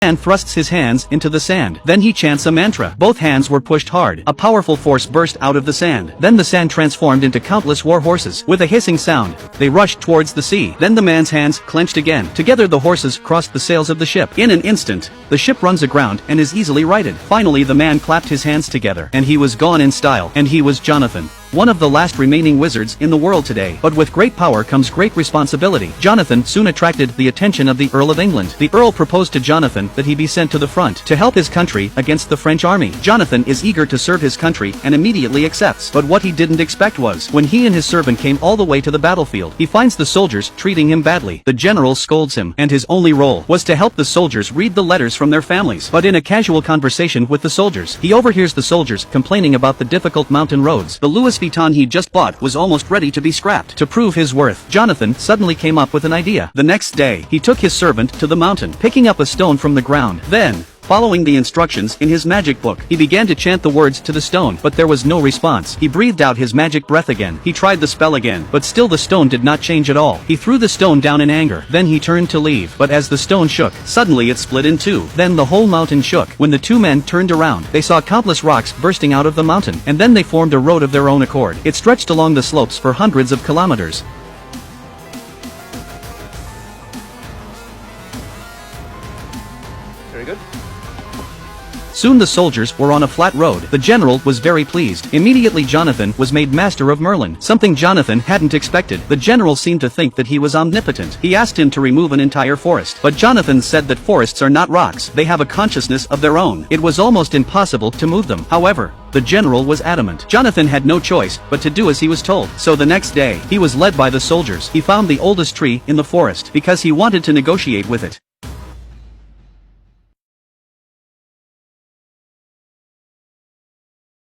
man thrusts his hands into the sand. Then he chants a mantra. Both hands were pushed hard. A powerful force burst out of the sand. Then the sand transformed into countless war horses. With a hissing sound, they rushed towards the sea. Then the man's hands clenched again. Together the horses crossed the sails of the ship. In an instant, the ship runs aground and is easily righted. Finally the man clapped his hands together. And he was gone in style. And he was Jonathan, one of the last remaining wizards in the world today. But with great power comes great responsibility. Jonathan soon attracted the attention of the Earl of England. The Earl proposed to Jonathan that he be sent to the front to help his country against the French army. Jonathan is eager to serve his country and immediately accepts. But what he didn't expect was, when he and his servant came all the way to the battlefield, he finds the soldiers treating him badly. The general scolds him, and his only role was to help the soldiers read the letters from their families. But in a casual conversation with the soldiers, he overhears the soldiers complaining about the difficult mountain roads. The Louis Vuitton he just bought was almost ready to be scrapped. To prove his worth, Jonathan suddenly came up with an idea. The next day, he took his servant to the mountain, picking up a stone from the ground. Then, following the instructions in his magic book, he began to chant the words to the stone, but there was no response. He breathed out his magic breath again. He tried the spell again, but still the stone did not change at all. He threw the stone down in anger. Then he turned to leave, but as the stone shook, suddenly it split in two. Then the whole mountain shook. When the two men turned around, they saw countless rocks bursting out of the mountain, and then they formed a road of their own accord. It stretched along the slopes for hundreds of kilometers. Very good. Soon the soldiers were on a flat road. The general was very pleased. Immediately Jonathan was made master of Merlin, something Jonathan hadn't expected. The general seemed to think that he was omnipotent. He asked him to remove an entire forest. But Jonathan said that forests are not rocks. They have a consciousness of their own. It was almost impossible to move them. However, the general was adamant. Jonathan had no choice but to do as he was told. So the next day, he was led by the soldiers. He found the oldest tree in the forest because he wanted to negotiate with it.